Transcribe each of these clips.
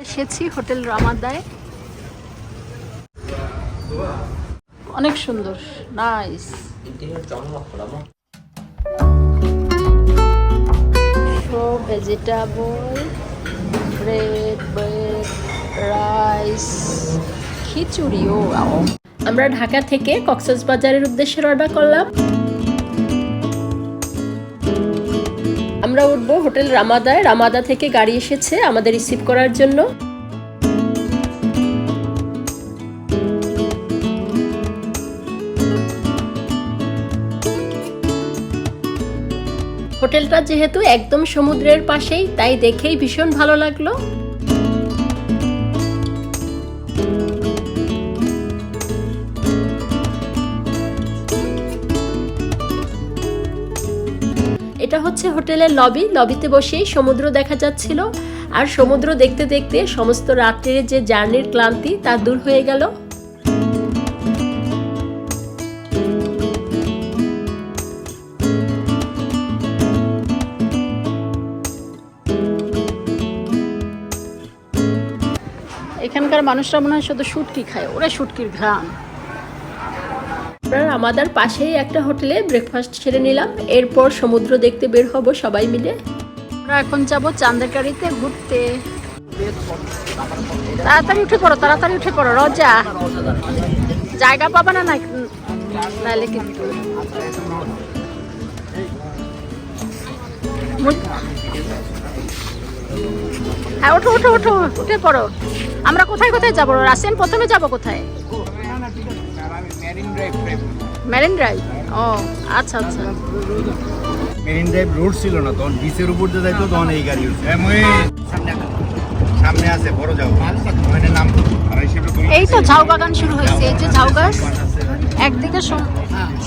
এসেছি হোটেল রামাদায়। অনেক সুন্দর, নাইস। ভেজিটেবল, ব্রেড, রাইস, খিচুড়িও। আমরা ঢাকা থেকে কক্সবাজারের উদ্দেশ্যে রওনা করলাম। আমরা উঠবো হোটেল রামাদায়। রামাদা থেকে গাড়ি এসেছে আমাদের রিসিভ করার জন্য। হোটেলটা যেহেতু একদম সমুদ্রের পাশেই, তাই দেখেই ভীষণ ভালো লাগলো। এটা হচ্ছে হোটেলের লবি। লবিতে বসেই সমুদ্র দেখা যাচ্ছিল, আর সমুদ্র দেখতে দেখতে সমস্ত রাত্রির যে জার্নির ক্লান্তি তা দূর হয়ে গেল। এখানকার মানুষরা মনে হয় শুধু শুটকি খায়, ওরা শুটকির ঘ্রাণ। আমাদের পাশেই একটা হোটেলে ব্রেকফাস্ট সেরে নিলাম, এরপর সমুদ্র দেখতে বের হব সবাই মিলে। আমরা এখন যাবো চান্দেরকারিতে ঘুরতে। তাড়াতাড়ি উঠে পড়ো, তাড়াতাড়ি উঠে পড়ো রজা, জায়গা পাবা না নাইলে কিন্তু। হ্যাঁ ওঠো ওঠো ওঠো, উঠে পড়ো। আমরা কোথায় কোথায় যাবো রাসেন? প্রথমে যাবো কোথায়? Marine drive. ও আচ্ছা আচ্ছা। মেরিন ড্রাইভ রোড ছিল না তখন, বিচের উপর দিয়ে যাইতো তখন এই গাড়ি উঠছে। সামনে আছে বড় যাও, মানে নাম এই তো ঝাউ বাগান শুরু হয়েছে। এই যে ঝাউ গাছ, একদিকে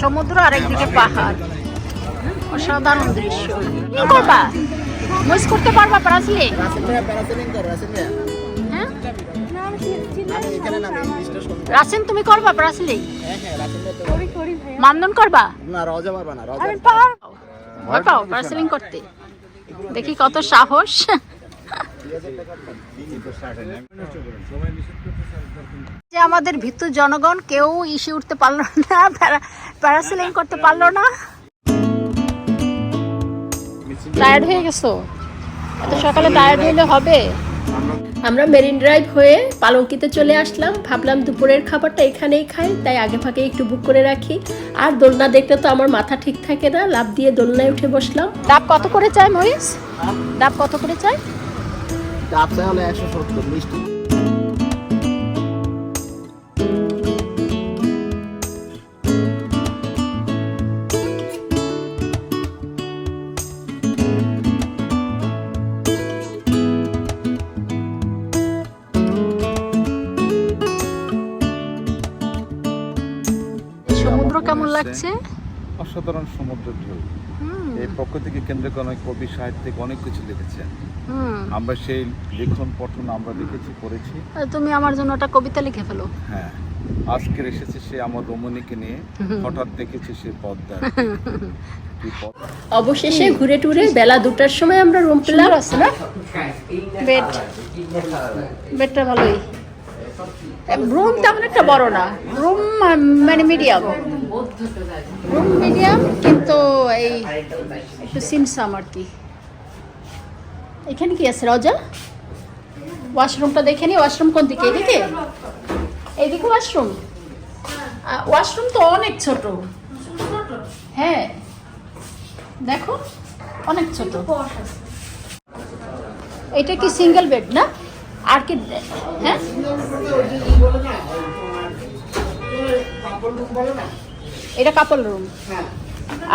সমুদ্র আর একদিকে পাহাড়, অসাধারণ দৃশ্য। কি করবা? মিস করতে পারবা প্যারাসেলিং? হ্যাঁ রাসেন তুমি করবা প্যারাসেলিং? মানদন করবা না? রজা পারবা না? রজা ভয় পাও প্যারাসেলিং করতে? দেখি কত সাহস। যে আমাদের ভীতু জনগণ কেউ ইসে উঠতে পারলো না, প্যারাসেলিং করতে পারলো না। টায়ার্ড হয়ে গেছো? এত সকালে টায়ার্ড হইলে হবে? আমরা মেরিন ড্রাইভ হয়ে পালঙ্কিতে চলে আসলাম। ভাবলাম দুপুরের খাবারটা এখানেই খাই, তাই আগে ভাগে একটু বুক করে রাখি। আর দোলনা দেখতে তো আমার মাথা ঠিক থাকে না, লাফ দিয়ে দোলনায় উঠে বসলাম। ডাব কত করে চাই মহিষ? ডাব কত করে চাই? ডাব চাই হলো 170 মিষ্টি। সমুদ্র কেমন লাগছে? অসাধারণ সমুদ্রের ঢেউ। এই প্রকৃতিকে কেন্দ্র করে অনেক কবি সাহিত্যিক অনেক কিছু লিখেছেন। আমরা সেই লিখন পঠন আমরা লিখেছি, পড়েছি। তুমি আমার জন্য একটা কবিতা লিখে ফেলো। হ্যাঁ, আজকের এসেছি সে আমার রমণীকে নিয়ে, হঠাৎ দেখেছি সে পদ্মা। অবশেষে ঘুরে টুরে বেলা 2টার সময় আমরা রুম পেলাম। আছে না বেডটা ভালোই। রুম তেমন একটা বড় না, রুম মানে মিডিয়াম, রুম মিডিয়াম, কিন্তু এই একটু সিমসাম আর কি। এখানে কি আছে রজা? ওয়াশরুমটা দেখে নি। ওয়াশরুম কোন দিকে? এইদিকে? এইদিকে ওয়াশরুম? ওয়াশরুম তো অনেক ছোট। হ্যাঁ দেখো অনেক ছোট। এটা কি সিঙ্গেল বেড না? আর কি? হ্যাঁ এটা কাপল রুম।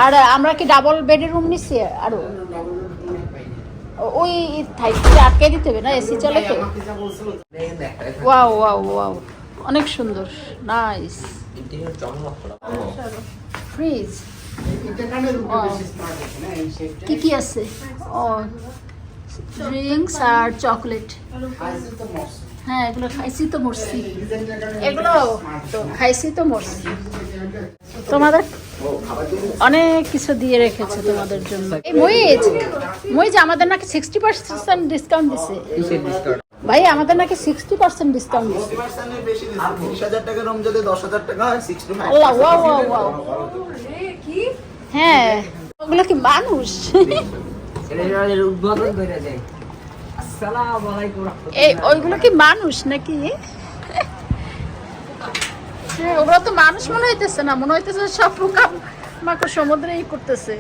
আর আমরা কি ডাবল বেডের রুম নিচ্ছি? আরো ওই আটকে দিতে হবে না? এসি চলে তো। ওয়াও ওয়াও ওয়াও, অনেক সুন্দর, নাইস। ফ্রিজ কি কি আছে? ও ড্রিঙ্কস আর চকলেট। হ্যাঁ এগুলো খাইছি তো মরছি, এগুলো তো খাইছি তো মরছি। তোমাদের অনেক কিছু দিয়ে রেখেছে তোমাদের জন্য। এই মহিজ আমাদের নাকি 60% ডিসকাউন্ট দিছে। ভাই আমাদের নাকি 60% ডিসকাউন্ট দিচ্ছে। 50% বেশি দিচ্ছে। 30,000 টাকার রুম যদি 10,000 টাকা হয় 65 আল্লাহ, ওয়াও ওয়াও ওয়াও। হ্যাঁ, ওগুলো কি মানুষ? এই ওইগুলো কি মানুষ নাকি? ওগুলো তো মানুষ মনে হইতেছে না, মনে হইতেছে সব পোকা মাকড় সমুদ্রে করতেছে।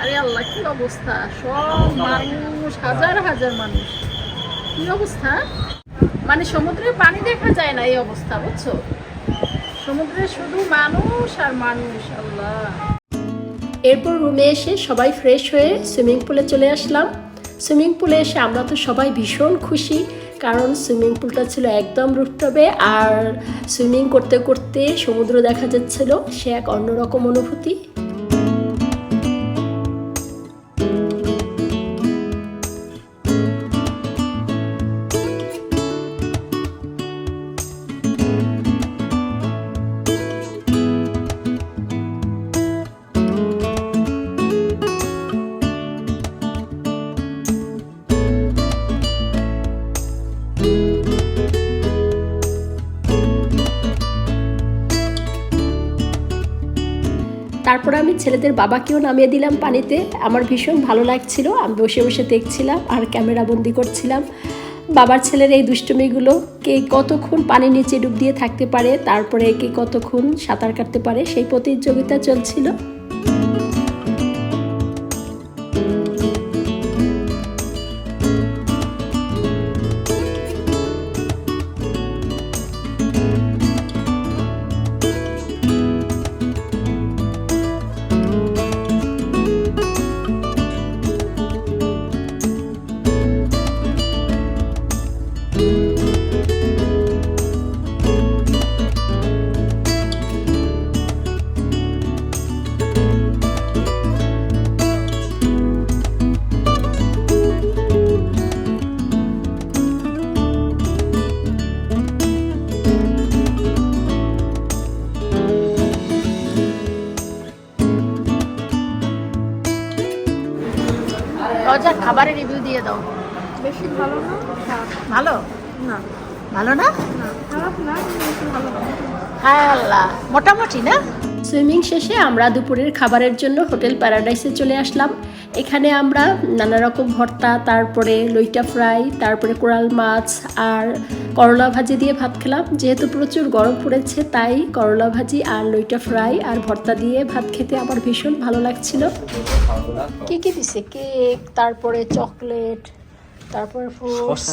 আরে আল্লাহ, কি অবস্থা! সব মানুষ, হাজার হাজার মানুষ, কি অবস্থা! মানে সমুদ্রের পানি দেখা যায় না এই অবস্থা, বুঝছো? সমুদ্রে শুধু মানুষ আর মানুষ। আল্লাহ। এরপর রুমে এসে সবাই ফ্রেশ হয়ে সুইমিং পুলে চলে আসলাম। সুইমিং পুলে এসে আমরা তো সবাই ভীষণ খুশি, কারণ সুইমিং পুলটা ছিল একদম রুফটপে, আর সুইমিং করতে করতে সমুদ্র দেখা যাচ্ছিল, সে এক অন্যরকম অনুভূতি। তারপরে আমি ছেলেদের বাবাকেও নামিয়ে দিলাম পানিতে। আমার ভীষণ ভালো লাগছিল, আমি বসে বসে দেখছিলাম আর ক্যামেরা বন্দি করছিলাম বাবার ছেলের এই দুষ্টুমিগুলো। কে কতক্ষণ পানির নিচে ডুব দিয়ে থাকতে পারে, তারপরে কে কতক্ষণ সাঁতার কাটতে পারে, সেই প্রতিযোগিতা চলছিল। রোজার খাবারের রিভিউ দিয়ে দাও। বেশি ভালো না, ভালো না ভালো না? খারাপ না, বেশি ভালো না। হায় আল্লাহ, মোটামুটি না? সুইমিং শেষে আমরা দুপুরের খাবারের জন্য হোটেল প্যারাডাইসে চলে আসলাম। এখানে আমরা নানা রকম ভর্তা, তারপরে লইটা ফ্রাই, তারপরে কোরাল মাছ আর করলা ভাজি দিয়ে ভাত খেলাম। যেহেতু প্রচুর গরম পড়েছে, তাই করলা ভাজি আর লইটা ফ্রাই আর ভর্তা দিয়ে ভাত খেতে আমার ভীষণ ভালো লাগছিল। কি কি দিছে? কেক, তারপরে চকলেট, তারপরে ফ্রুটস।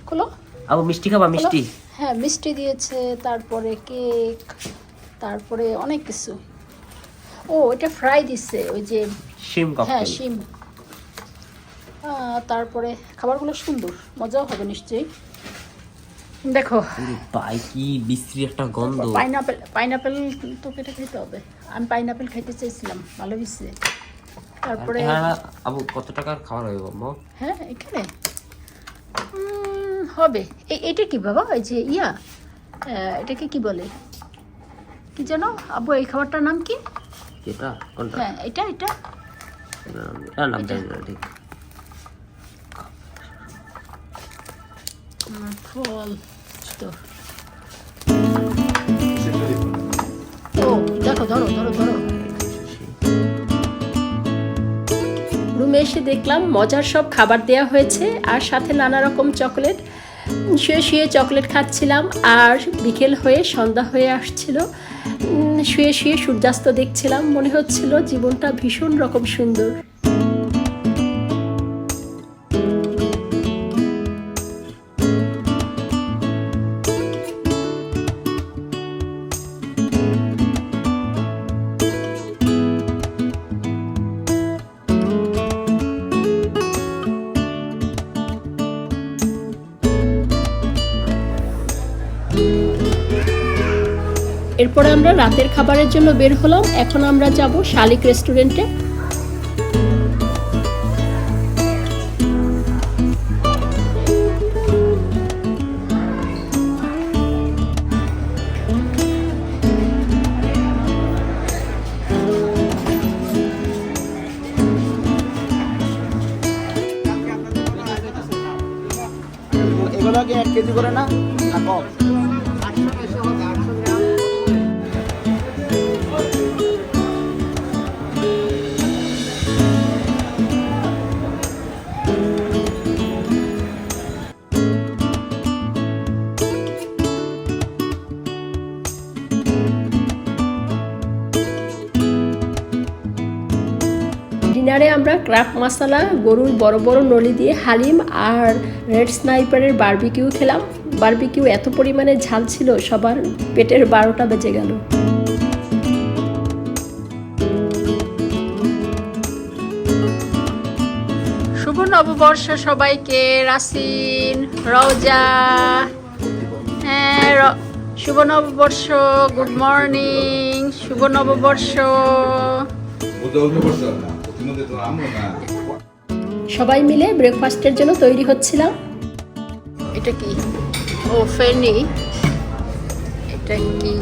খোলো। আবু মিষ্টি খাবা? মিষ্টি? হ্যাঁ, মিষ্টি দিয়েছে, তারপরে কেক, তারপরে অনেক কিছু। ও, এটা ফ্রাই দিচ্ছে, ওই যে শিম হ্যাঁ ককটেল। শিম। তারপরে খাবারগুলো সুন্দর, মজাও হবে নিশ্চয়ই। দেখো, ভাই কি বিশ্রী একটা গন্ধ। পাইনাপেল তো কেটে খেতে হবে। আমি পাইনাপেল খাইতে চাইছিলাম, ভালো হয়েছে। তারপরে হ্যাঁ আবু, কত টাকার খাবার হবে আম্মু? হ্যাঁ, এখানে হবে। এটা কি বাবা? ওই যে এটাকে কি বলে, কি যেন আব্বু, এই খাবারটার নাম কি? এটা কোনটা? হ্যাঁ, এটা এটার নাম জানি না ঠিক। ফল তো। ও দেখো, ধরো। রুমে এসে দেখলাম মজার সব খাবার দেয়া হয়েছে, আর সাথে নানা রকম চকলেট। শুয়ে শুয়ে চকলেট খাচ্ছিলাম, আর বিকেল হয়ে সন্ধ্যা হয়ে আসছিল। শুয়ে শুয়ে সূর্যাস্ত দেখছিলাম, মনে হচ্ছিল জীবনটা ভীষণ রকম সুন্দর। এরপরে আমরা রাতের খাবারের জন্য বের হলাম। এখন আমরা যাব শালিক রেস্টুরেন্টে। এগুলো কি 1 কেজি করে না কম? ডিনারে আমরা ক্রাফট মশলা, গরুর বড় বড় নলি দিয়ে হালিম আর রেড স্নাইপারের বারবিকিউ খেলাম। বারবিকিউ এত পরিমাণে ঝাল ছিল, সবার পেটের 12টা বেজে গেল। শুভ নববর্ষ সবাইকে। রাসিন, রওজা, হ্যাঁ শুভ নববর্ষ, গুড মর্নিং, শুভ নববর্ষ। সবাই মিলে ব্রেকফাস্টের জন্য তৈরি হচ্ছিলাম। এটা কি? ও ফেনি। এটা কি?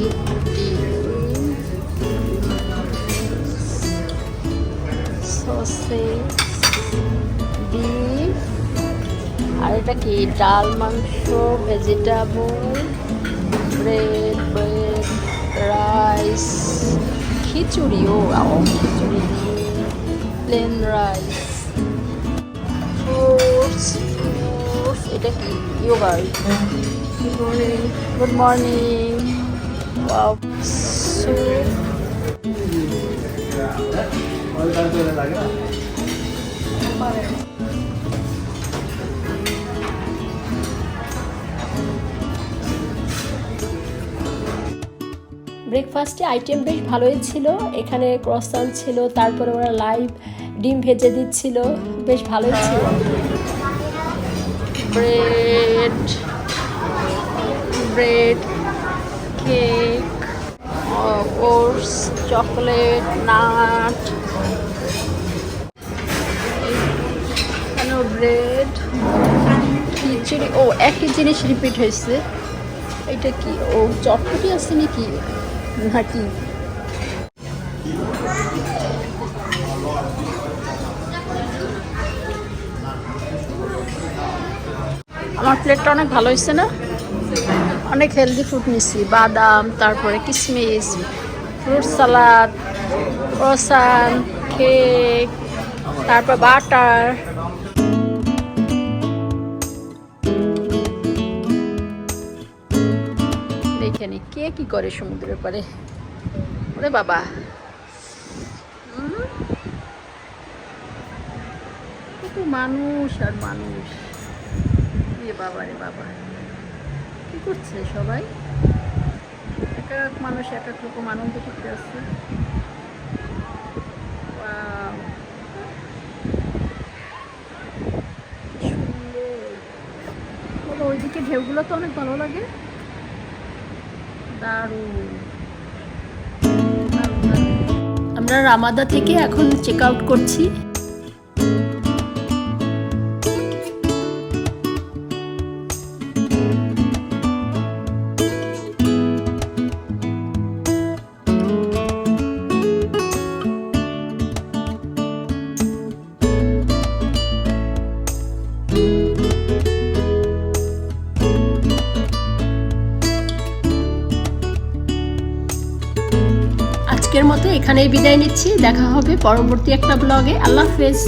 সসেজ, বিফ, আর এটা কি? ডাল, মাংস, ভেজিটেবল, ব্রেড, রাইস, খিচুড়ি। ও খিচুড়ি, প্লেন রাইস, ফ্রুটস। এটা কি? Yogurt. Good morning. Wow, soup. ব্রেকফাস্টে আইটেম বেশ ভালোই ছিল। এখানে ক্রসান ছিল, তারপরে ওরা লাইভ ডিম ভেজে দিচ্ছিল, বেশ ভালোই ছিল। Bread, cake, oats, chocolate, nut, bread, khichuri. ও একই জিনিস রিপিট হয়েছে। এটা কি? ও চটপটি আছে নাকি? নাকি আমার প্লেটটা অনেক ভালো হয়েছে না? অনেক হেলদি ফুড নিচ্ছি, বাদাম, তারপরে কিশমিশ, ফ্রুট সালাদ, ক্রসান, কেক, তারপর বাটার। দেখেনি কে কি করে সমুদ্রের পাড়ে। ওরে বাবা, কত মানুষ আর মানুষ। এ বাবা রে বাবা, কি করছে সবাই? এক এক মানুষ এক এক রকম আনন্দ করতে আসছে। সুন্দর। ওইদিকে ঢেউগুলো তো অনেক ভালো লাগে। আমরা রামাদা থেকে এখন চেক আউট করছি। আজকের মতো এখানেই বিদায় নিচ্ছি। দেখা হবে পরবর্তী একটা ব্লগে। আল্লাহ হাফেজ।